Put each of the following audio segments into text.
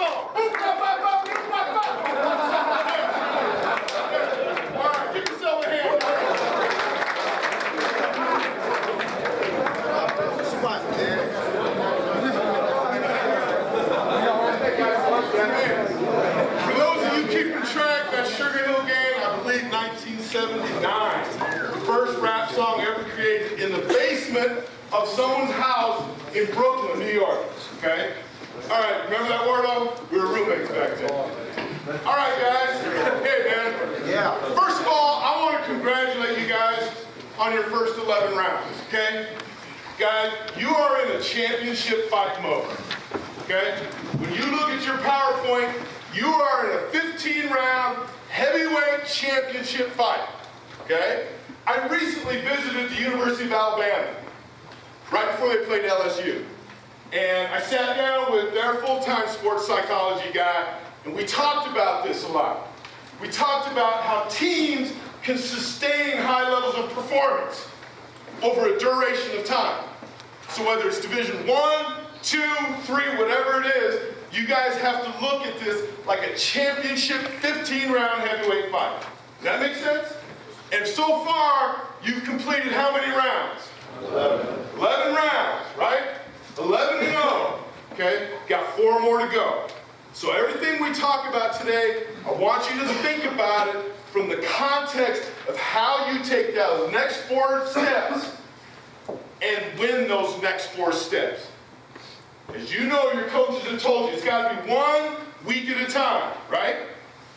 song. All right, give yourself a hand. For those of you keeping track, that Sugar Hill Gang, I believe 1979. The first rap song ever created in the basement of someone's house in Brooklyn, New York. Okay? All right, remember that word? We were roommates back then. All right, guys. Hey, man. Yeah. First of all, I want to congratulate you guys on your first 11 rounds, okay? Guys, you are in a championship fight mode, okay? When you look at your PowerPoint, you are in a 15-round heavyweight championship fight, okay? I recently visited the University of Alabama, right before they played LSU. And I sat down with their full-time sports psychology guy, and we talked about this a lot. We talked about how teams can sustain high levels of performance over a duration of time. So whether it's Division 1, 2, 3, whatever it is, you guys have to look at this like a championship 15-round heavyweight fight. Does that make sense? And so far, you've completed how many rounds? 11. 11 rounds, right? 11-0, okay? Got 4 more to go. So everything we talk about today, I want you to think about it from the context of how you take those next 4 steps and win those next 4 steps. As you know, your coaches have told you, it's got to be 1 week at a time, right?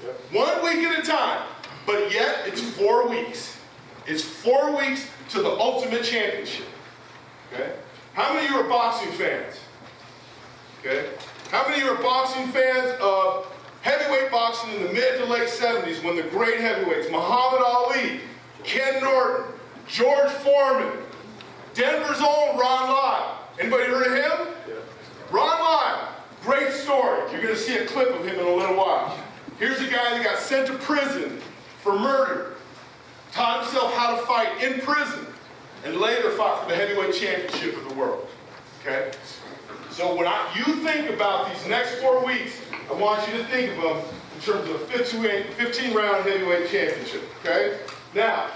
Yep. 1 week at a time, but yet it's 4 weeks. It's 4 weeks to the ultimate championship, okay? How many of you are boxing fans? Okay. How many of you are boxing fans of heavyweight boxing in the mid to late 70s when the great heavyweights, Muhammad Ali, Ken Norton, George Foreman, Denver's own Ron Lyle. Anybody heard of him? Yeah. Ron Lyle, great story. You're going to see a clip of him in a little while. Here's a guy that got sent to prison for murder, taught himself how to fight in prison, and later fought for the heavyweight championship of the world, okay? So when you think about these next 4 weeks, I want you to think of them in terms of a 15-round heavyweight championship, okay? Now,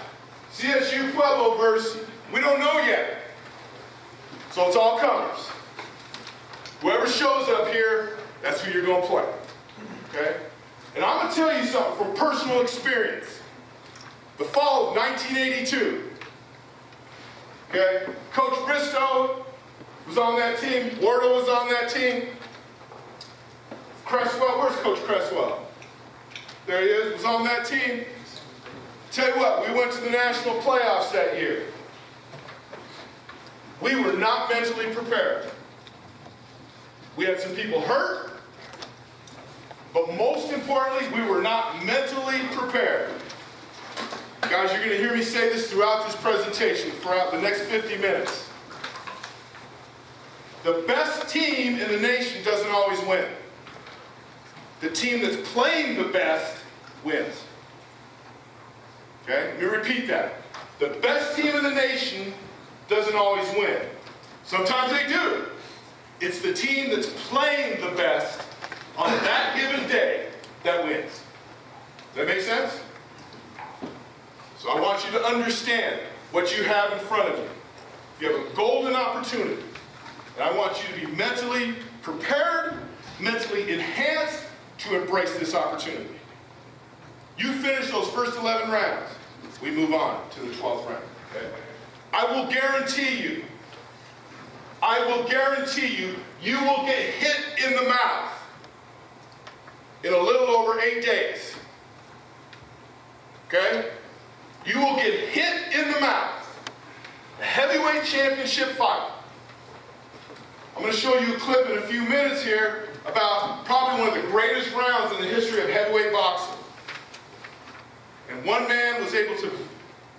CSU Pueblo versus, we don't know yet. So it's all comers. Whoever shows up here, that's who you're going to play, okay? And I'm going to tell you something from personal experience. The fall of 1982, okay? Coach Bristow was on that team. Wardo was on that team. Cresswell, where's Coach Cresswell? There he is, was on that team. Tell you what, we went to the national playoffs that year. We were not mentally prepared. We had some people hurt, but most importantly, we were not mentally prepared. Guys, you're going to hear me say this throughout this presentation, throughout the next 50 minutes. The best team in the nation doesn't always win. The team that's playing the best wins. Okay? Let me repeat that. The best team in the nation doesn't always win. Sometimes they do. It's the team that's playing the best on that given day that wins. Does that make sense? So I want you to understand what you have in front of you. You have a golden opportunity. And I want you to be mentally prepared, mentally enhanced to embrace this opportunity. You finish those first 11 rounds, we move on to the 12th round. Okay? I will guarantee you, you will get hit in the mouth in a little over 8 days. Okay? You will get hit in the mouth. A heavyweight championship fight. I'm going to show you a clip in a few minutes here about probably one of the greatest rounds in the history of heavyweight boxing. And one man was able to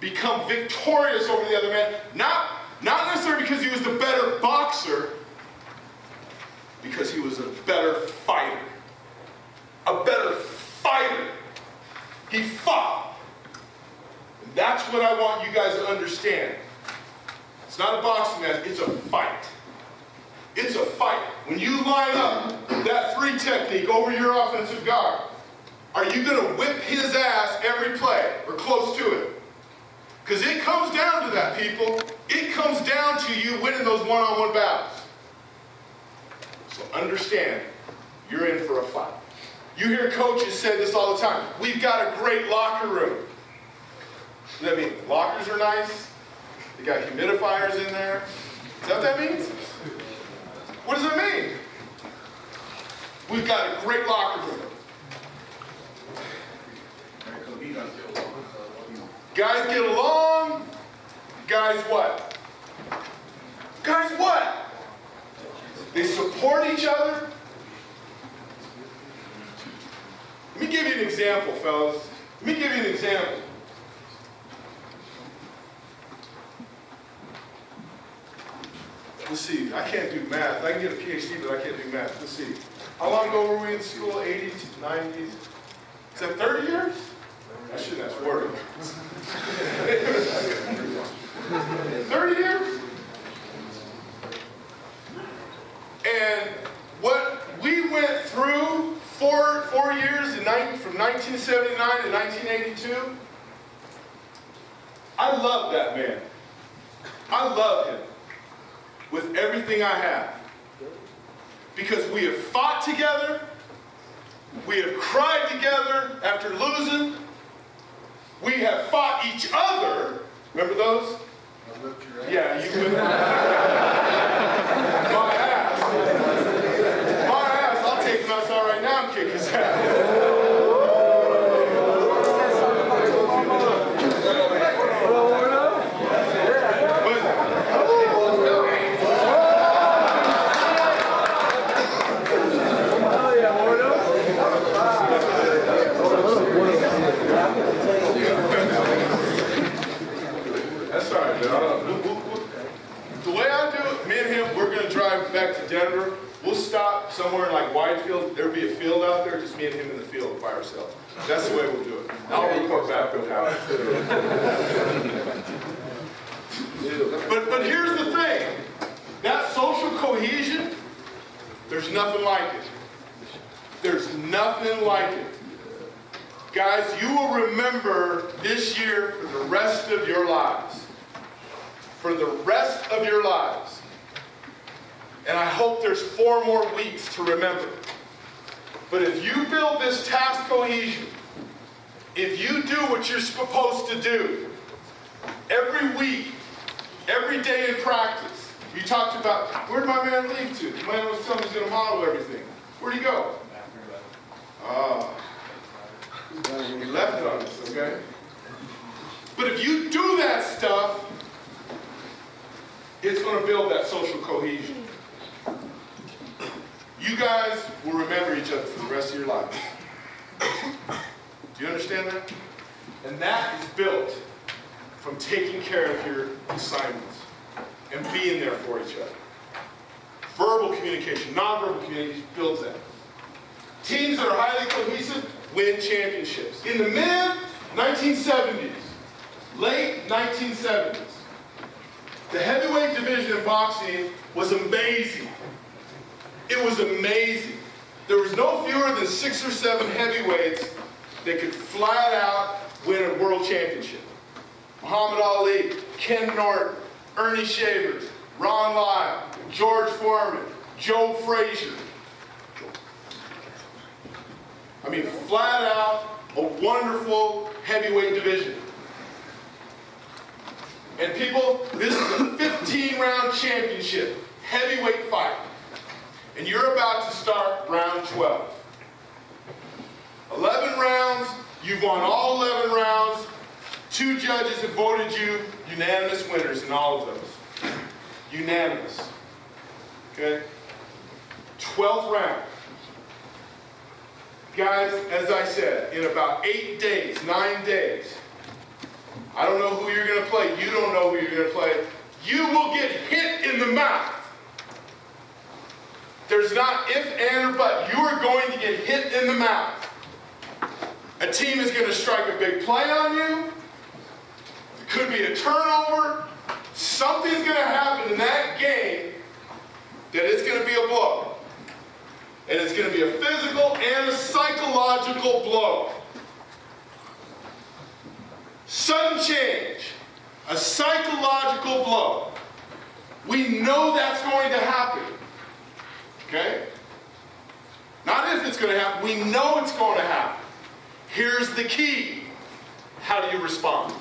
become victorious over the other man, not necessarily because he was the better boxer, because he was a better fighter. A better fighter. He fought. And that's what I want you guys to understand. It's not a boxing match, it's a fight. It's a fight. When you line up that 3 3 technique over your offensive guard, are you going to whip his ass every play or close to it? Because it comes down to that, people. It comes down to you winning those one-on-one battles. So understand, you're in for a fight. You hear coaches say this all the time. We've got a great locker room. Does that mean lockers are nice? They got humidifiers in there? Is that what that means? What does it mean? We've got a great locker room. Guys get along. Guys what? Guys what? They support each other. Let me give you an example, fellas. Let me give you an example. Let's see. I can't do math. I can get a Ph.D., but I can't do math. Let's see. How long ago were we in school? 80s, 90s? Is that 30 years? I shouldn't ask word. 30 years? And what we went through 4 years from 1979 to 1982, I love that man. I love him with everything I have. Because we have fought together, we have cried together after losing, we have fought each other. Remember those? Yeah, you could. My ass. My ass. I'll take him outside right now and kick his ass. That's all right, man. The way I do it, me and him, we're going to drive back to Denver. We'll stop somewhere in like Widefield. There'll be a field out there, just me and him in the field by ourselves. That's the way we'll do it. I'll report back with how. But here's the thing. That social cohesion, there's nothing like it. There's nothing like it. Guys, you will remember this year for the rest of your lives. For the rest of your lives. And I hope there's 4 more weeks to remember. But if you build this task cohesion, if you do what you're supposed to do, every week, every day in practice, you talked about, where'd my man leave to? The man was telling me he's going to model everything. Where'd he go? He left on us, okay? But if you do that stuff, it's going to build that social cohesion. You guys will remember each other for the rest of your lives. Do you understand that? And that is built from taking care of your assignments and being there for each other. Verbal communication, nonverbal communication builds that. Teams that are highly cohesive win championships. In the mid-1970s, late 1970s, the heavyweight division in boxing was amazing. It was amazing. There was no fewer than 6 or 7 heavyweights that could flat out win a world championship. Muhammad Ali, Ken Norton, Ernie Shavers, Ron Lyle, George Foreman, Joe Frazier. I mean, flat out, a wonderful heavyweight division. And people, this is a 15-round championship, heavyweight fight. And you're about to start round 12. 11 rounds, you've won all 11 rounds. 2 judges have voted you unanimous winners in all of those. Unanimous. Okay? 12th round. Guys, as I said, in about 8 days, 9 days, I don't know who you're going to play. You don't know who you're going to play. You will get hit in the mouth. There's not if, and, or but. You are going to get hit in the mouth. A team is going to strike a big play on you. It could be a turnover. Something's going to happen in that game that it's going to be a blow. And it's going to be a physical and a psychological blow. Sudden change, a psychological blow. We know that's going to happen. Okay? Not if it's going to happen, we know it's going to happen. Here's the key. How do you respond?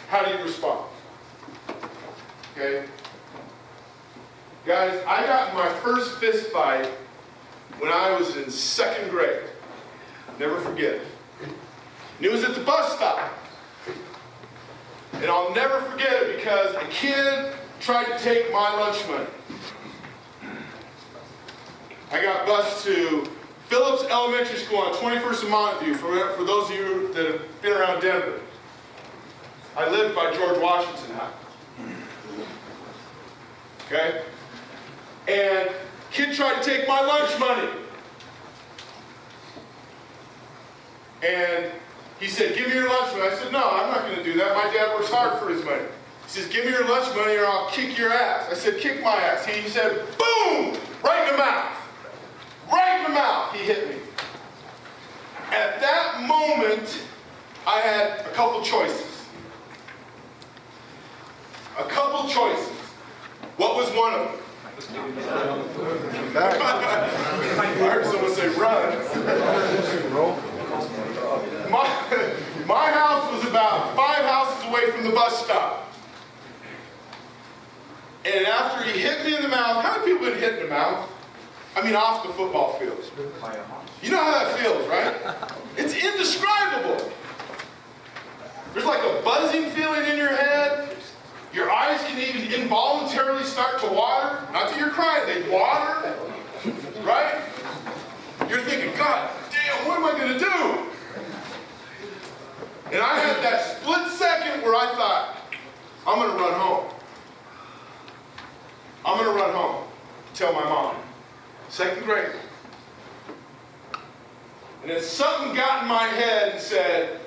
How do you respond? Okay? Guys, I got in my first fist fight when I was in 2nd grade. Never forget it. And it was at the bus stop. And I'll never forget it because a kid tried to take my lunch money. I got bused to Phillips Elementary School on 21st and Montague, for those of you that have been around Denver. I lived by George Washington House. Okay? And kid tried to take my lunch money. And he said, give me your lunch money. I said, no, I'm not going to do that. My dad works hard for his money. He says, give me your lunch money or I'll kick your ass. I said, kick my ass. He said, boom, right in the mouth. Right in the mouth, he hit me. At that moment, I had a couple choices. A couple choices. What was one of them? I heard someone say run. My house was about 5 houses away from the bus stop. And after he hit me in the mouth, how many people been hit in the mouth? I mean off the football field. You know how that feels, right? It's indescribable. There's like a buzzing feeling in your head. Your eyes can even involuntarily start to water. Not that you're crying, they water. Right? You're thinking, God damn, what am I going to do? And I had that split second where I thought, I'm going to run home. I'm going to run home. Tell my mom. 2nd grade. And then something got in my head and said,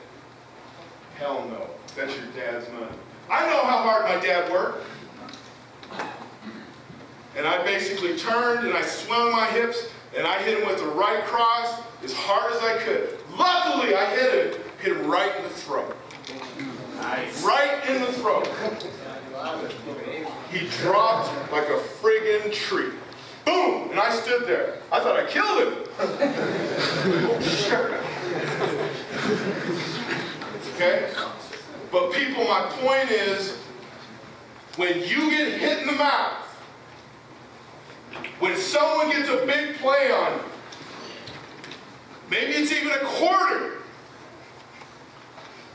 hell no, that's your dad's money. I know how hard my dad worked. And I basically turned and I swung my hips and I hit him with the right cross as hard as I could. Luckily, I hit him right in the throat. Nice. Right in the throat. He dropped like a friggin' tree. Boom! And I stood there. I thought I killed him. Okay? But people, my point is, when you get hit in the mouth, when someone gets a big play on you, maybe it's even a quarter,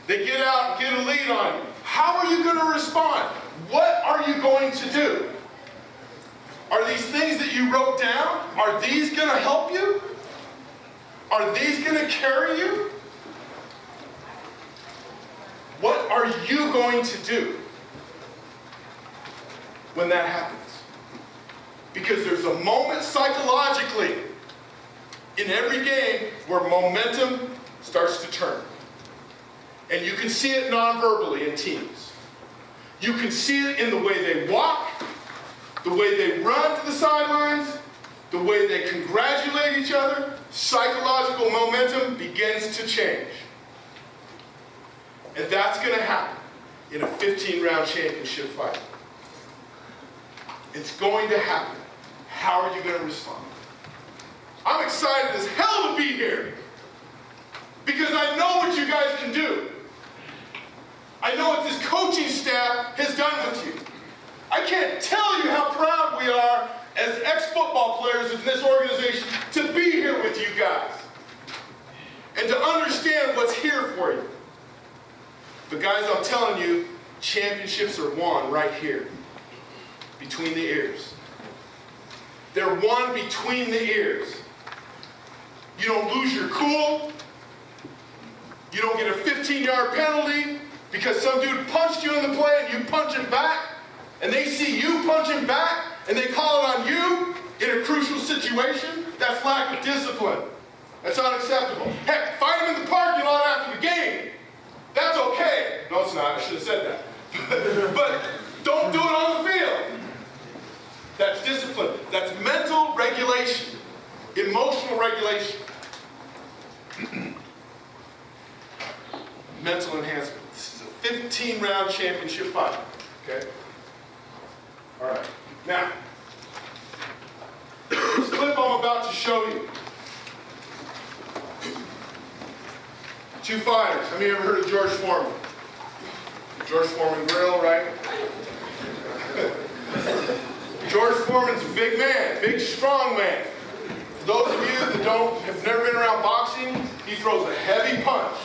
they get out and get a lead on you. How are you going to respond? What are you going to do? Are these things that you wrote down, are these going to help you? Are these going to carry you? What are you going to do when that happens? Because there's a moment psychologically in every game where momentum starts to turn. And you can see it non-verbally in teams. You can see it in the way they walk, the way they run to the sidelines, the way they congratulate each other. Psychological momentum begins to change. And that's going to happen in a 15-round championship fight. It's going to happen. How are you going to respond? I'm excited as hell to be here because I know what you guys can do. I know what this coaching staff has done with you. I can't tell you how proud we are as ex-football players in this organization to be here with you guys and to understand what's here for you. But guys, I'm telling you, championships are won right here, between the ears. They're won between the ears. You don't lose your cool. You don't get a 15-yard penalty because some dude punched you in the play and you punch him back, and they see you punch him back, and they call it on you in a crucial situation. That's lack of discipline. That's unacceptable. Heck, fight him in the parking lot after the game. That's okay. No, it's not. I should have said that. But don't do it on the field. That's discipline. That's mental regulation, emotional regulation. Mental enhancement. This is a 15-round championship fight. Okay? All right. Now, this clip I'm about to show you. Two fighters. How many ever heard of George Foreman? George Foreman grill, right? George Foreman's a big man, big, strong man. For those of you that have never been around boxing, he throws a heavy punch.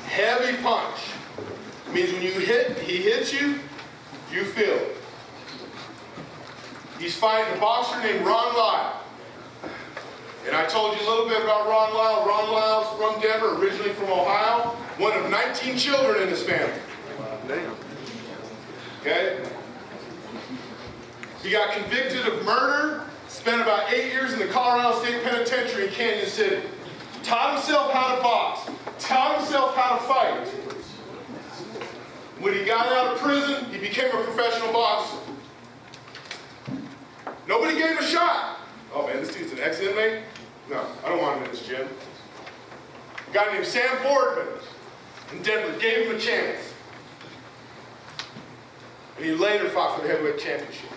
Heavy punch. It means when he hits you, you feel it. He's fighting a boxer named Ron Lyle. And I told you a little bit about Ron Lyle. Ron Lyle's from Denver, originally from Ohio. One of 19 children in his family. Okay? He got convicted of murder, spent about 8 years in the Colorado State Penitentiary in Canyon City. Taught himself how to box. Taught himself how to fight. When he got out of prison, he became a professional boxer. Nobody gave him a shot. Oh man, this dude's an ex-inmate? No, I don't want him in this gym. A guy named Sam Boardman in Denver gave him a chance. And he later fought for the heavyweight championship.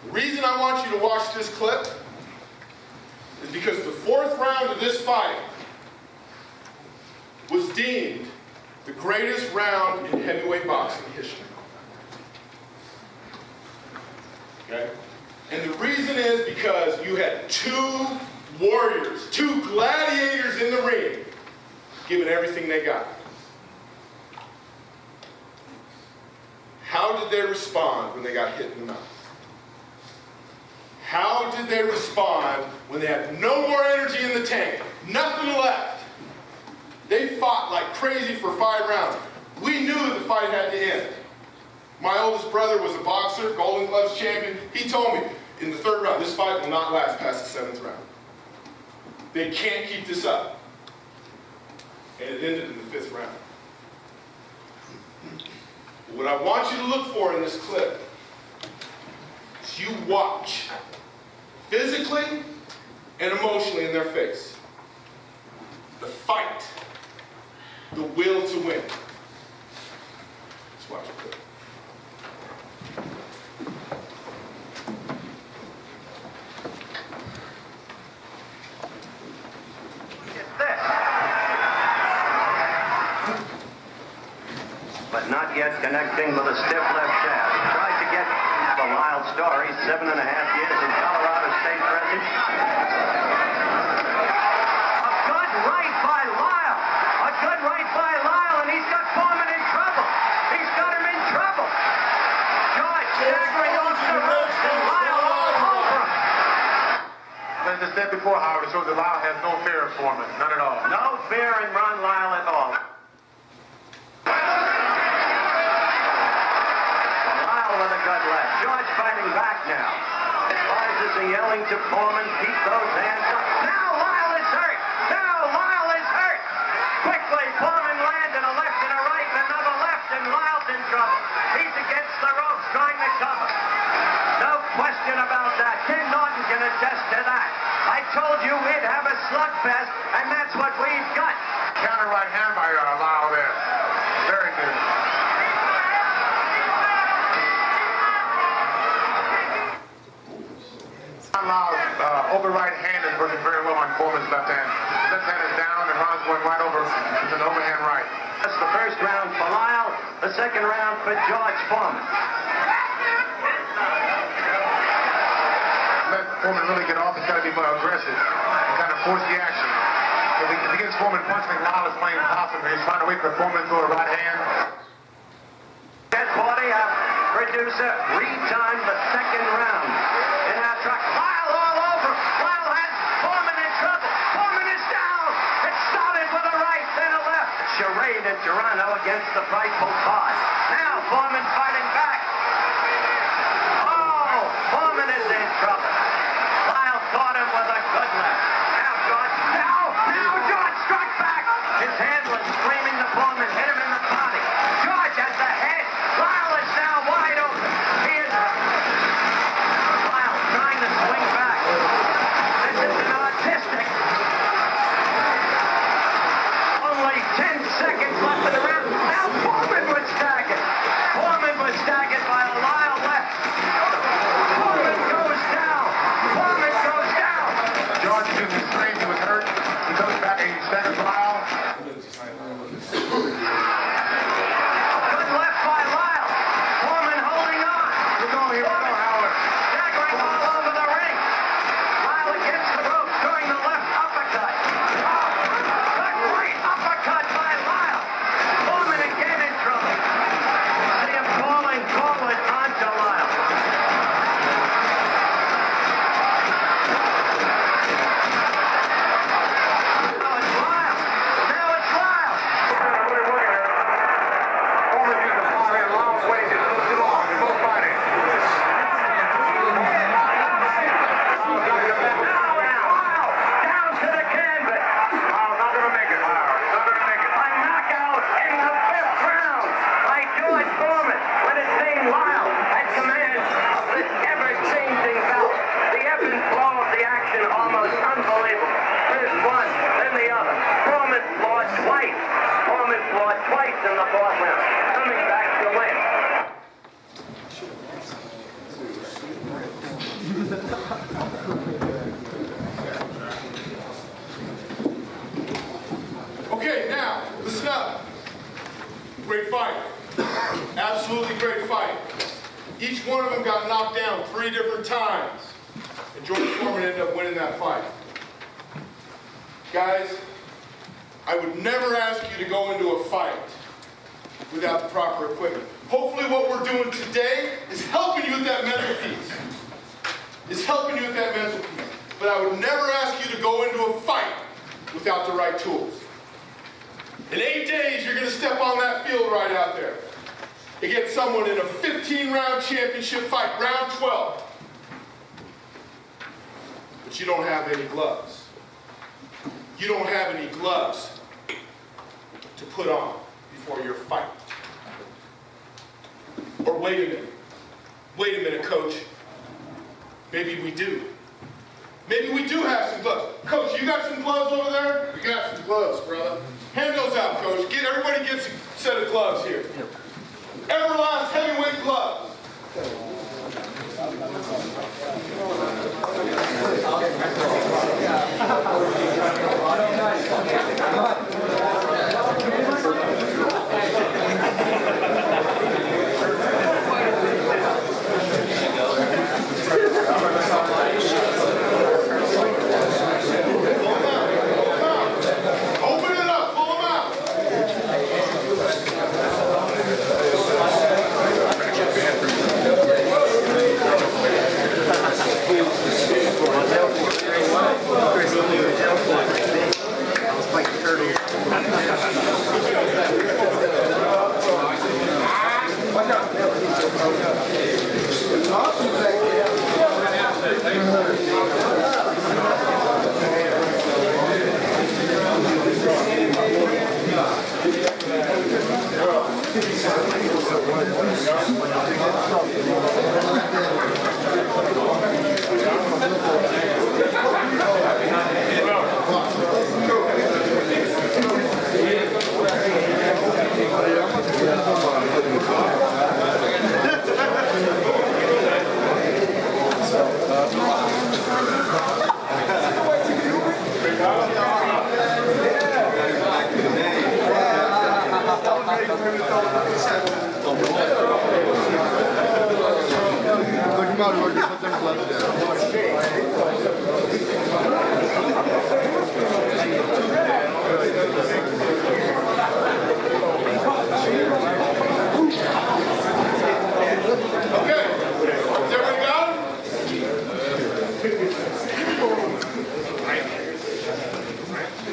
The reason I want you to watch this clip is because the fourth round of this fight was deemed the greatest round in heavyweight boxing history. Okay? And the reason is because you had two warriors, two gladiators in the ring, giving everything they got. How did they respond when they got hit in the mouth? How did they respond when they had no more energy in the tank? Nothing left. They fought like crazy for 5 rounds. We knew the fight had to end. My oldest brother was a boxer, Golden Gloves champion. He told me, in the 3rd round, this fight will not last past the 7th round. They can't keep this up. And it ended in the 5th round. What I want you to look for in this clip is you watch physically and emotionally in their face. The fight. The will to win. Let's watch the clip. But not yet connecting with a stiff left shaft. Tried to get the Lyle story, 7.5 years in Colorado State prison. A good right by Lyle. A good right by Lyle, and he's got Foreman in trouble. He's got him in trouble. George staggering off the ropes, and Lyle all over him. As I said before, Howard, it shows that Lyle has no fear of Foreman. None at all. No fear in Ron Lyle at all. With a good left. George fighting back now. Advisors are yelling to Foreman, keep those hands up. Now Lyle is hurt. Now Lyle is hurt. Quickly, Foreman landed a left and a right and another left, and Lyle's in trouble. He's against the ropes trying to cover. No question about that. Ken Norton can attest to that. I told you we'd have a slugfest, and that's what we've got. Counter right hand by Lyle there. Very good. Lyle's over right hand is working very well on Foreman's left hand. Left hand is down, and Ron's going right over with an overhand right. That's the first round for Lyle, the second round for George Foreman. Let Foreman really get off. He's got to be more aggressive and kind of force the action. If he gets Foreman punching, Lyle is playing possum. He's trying to wait for Foreman to throw a right hand. 10:40, our producer retimed the second round in our truck. Lyle all over. Lyle has Foreman in trouble. Foreman is down. It started with a right, then a left. Charade in Toronto against the frightful card. Now Foreman fighting back. Oh, Foreman is in trouble. Lyle caught him with a good left. Now George struck back. His handler screaming to Foreman, hit him in the body. George has the head. Lyle is now wide open. He is got knocked down 3 different times. And George Foreman ended up winning that fight. Guys, I would never ask you to go into a fight without the proper equipment. Hopefully what we're doing today is helping you with that mental piece. But I would never ask you to go into a fight without the right tools. In 8 days, you're going to step on that field right out there against someone in a 15-round championship fight, round 12. But you don't have any gloves. You don't have any gloves to put on before your fight. Or wait a minute, coach. Maybe we do. Maybe we do have some gloves. Coach, you got some gloves over there? We got some gloves, brother. Hand those out, coach. Everybody gets a set of gloves here. Everlast heavyweight gloves.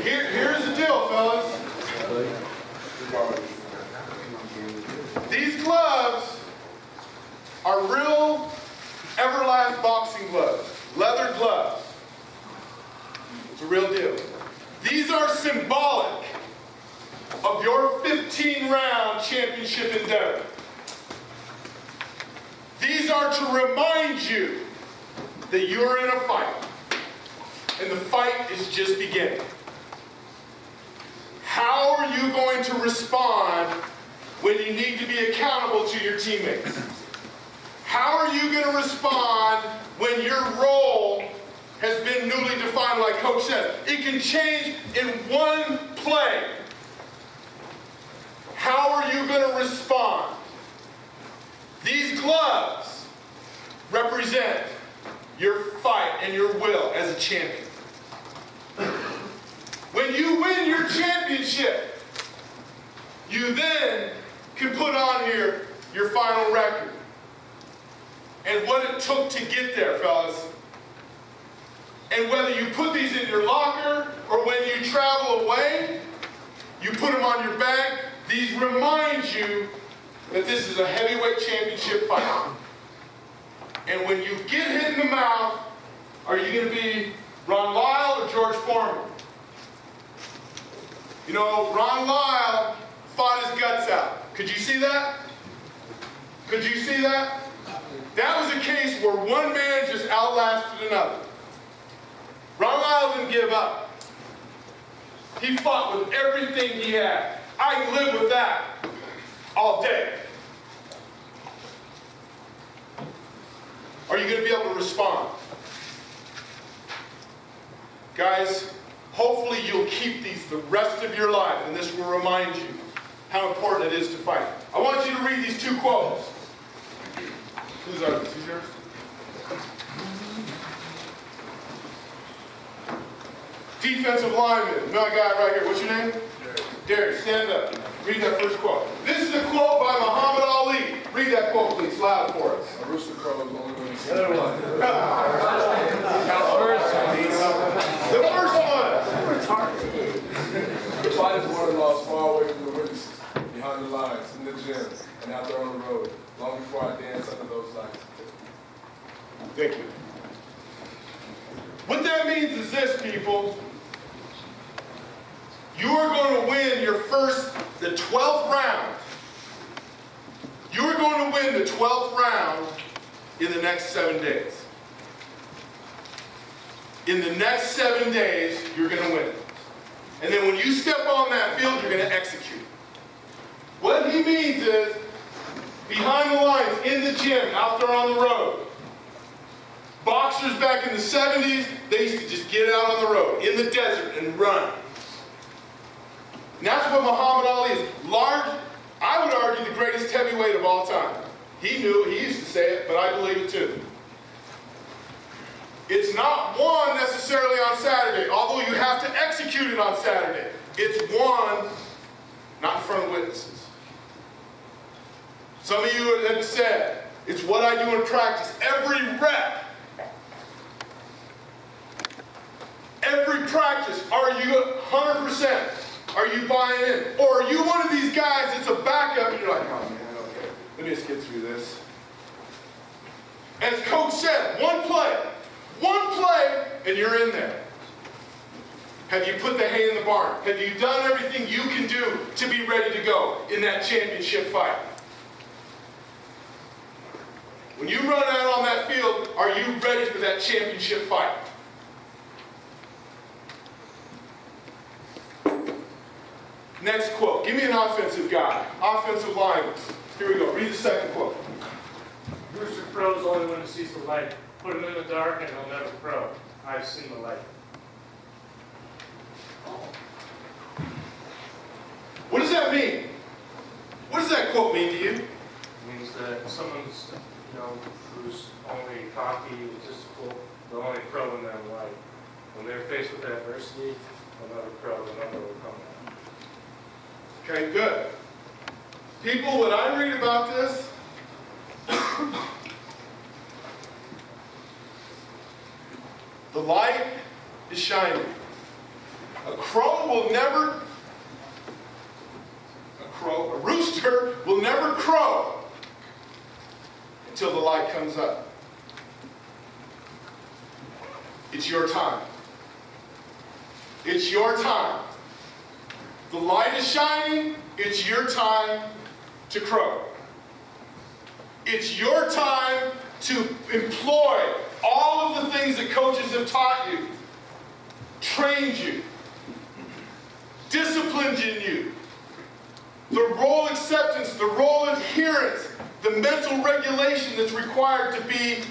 Here's the deal, fellas. These gloves are real Everlast boxing gloves, leather gloves. It's a real deal. These are symbolic of your 15-round championship endeavor. These are to remind you that you're in a fight, and the fight is just beginning. How are you going to respond when you need to be accountable to your teammates? How are you going to respond when your role has been newly defined, like Coach says? It can change in one play. How are you going to respond? These gloves represent your fight and your will as a champion. When you win your championship, you then can put on here your final record and what it took to get there, fellas. And whether you put these in your locker or when you travel away, you put them on your bag, these remind you that this is a heavyweight championship fight. And when you get hit in the mouth, are you going to be Ron Lyle or George Foreman? You know, Ron Lyle fought his guts out. Could you see that? Could you see that? That was a case where one man just outlasted another. Ron Lyle didn't give up. He fought with everything he had. I can live with that all day. Are you going to be able to respond? Guys, hopefully you'll keep these the rest of your life, and this will remind you how important it is to fight. I want you to read these 2 quotes. Whose are these? Defensive lineman, my guy right here. What's your name? Derek, stand up. Read that first quote. This is a quote by Muhammad Ali. Read that quote, please, loud for us. A rooster crows only when he sees The blood. first one. The fight is won and lost far away from the witnesses, behind the lines, in the gym, and out there on the road, long before I dance under those lights. Thank you. What that means is this, people. You are going to win the 12th round. You are going to win the 12th round in the next 7 days. In the next 7 days, you're going to win it. And then when you step on that field, you're going to execute. What he means is, behind the lines, in the gym, out there on the road. Boxers back in the 70s, they used to just get out on the road, in the desert, and run. And that's what Muhammad Ali is. Large, I would argue, the greatest heavyweight of all time. He knew it, he used to say it, but I believe it too. It's not won necessarily on Saturday, although you have to execute it on Saturday. It's won not in front of witnesses. Some of you have said, it's what I do in practice. Every rep, every practice, are you 100%? Are you buying in? Or are you one of these guys that's a backup and you're like, oh man, okay, let me just get through this. As Coach said, one play, and you're in there. Have you put the hay in the barn? Have you done everything you can do to be ready to go in that championship fight? When you run out on that field, are you ready for that championship fight? Next quote. Give me an offensive guy. Offensive lineman. Here we go. Read the second quote. Rooster crows only when it sees the light. Put him in the dark and he'll never crow. I've seen the light. What does that mean? What does that quote mean to you? It means that someone's, who's only cocky, egotistical, they'll only crow when they're in the light. When they're faced with adversity, they'll never crow, they'll never overcome that. Okay, good. People, when I read about this, the light is shining. A rooster will never crow until the light comes up. It's your time. It's your time. The light is shining, it's your time to crow. It's your time to employ all of the things that coaches have taught you, trained you, disciplined in you. The role acceptance, the role adherence, the mental regulation that's required to be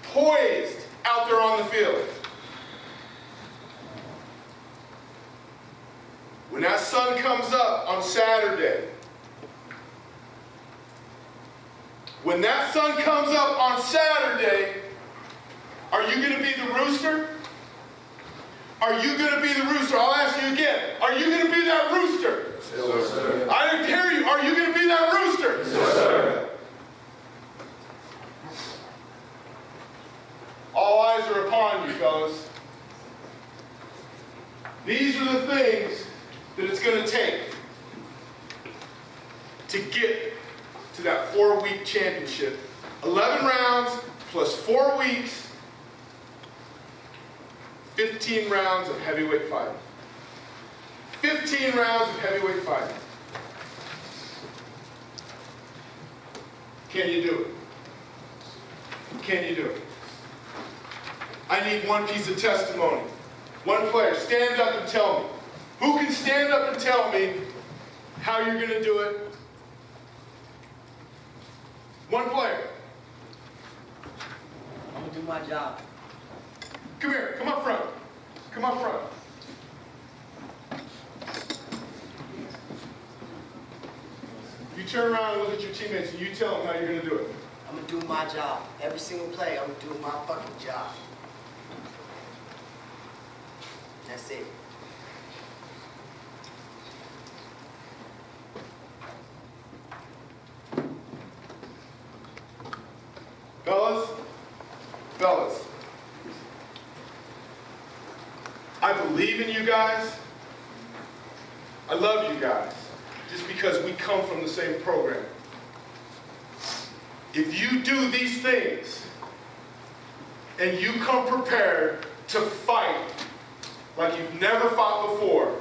poised out there on the field. When that sun comes up on Saturday, are you going to be the rooster? Are you going to be the rooster? I'll ask you again. Are you going to be that rooster? Yes, sir. I didn't hear you. Are you going to be that rooster? Yes, sir. All eyes are upon you, fellas. These are the things that it's going to take to get to that 4-week championship. 11 rounds plus 4 weeks, 15 rounds of heavyweight fighting. 15 rounds of heavyweight fighting. Can you do it? Can you do it? I need one piece of testimony. One player, stand up and tell me. Who can stand up and tell me how you're going to do it? One player. I'm gonna do my job. Come here, come up front. Come up front. You turn around and look at your teammates and you tell them how you're going to do it. I'm gonna do my job. Every single play, I'm gonna do my fucking job. That's That's it. Fellas, I believe in you guys. I love you guys, just because we come from the same program. If you do these things, and you come prepared to fight like you've never fought before,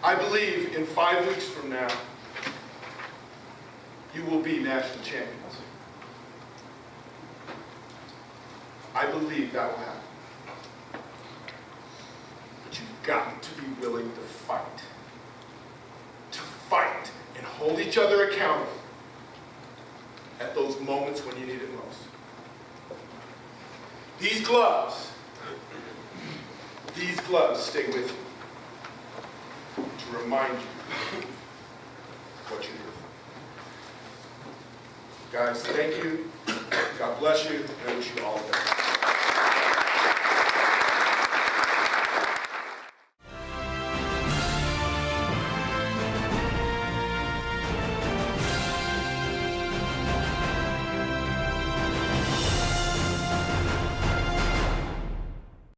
I believe in 5 weeks from now, you will be national champions. I believe that will happen. But you've got to be willing to fight. To fight and hold each other accountable at those moments when you need it most. These gloves stay with you to remind you what you're here for. Guys, thank you. God bless you, and I wish you all the best.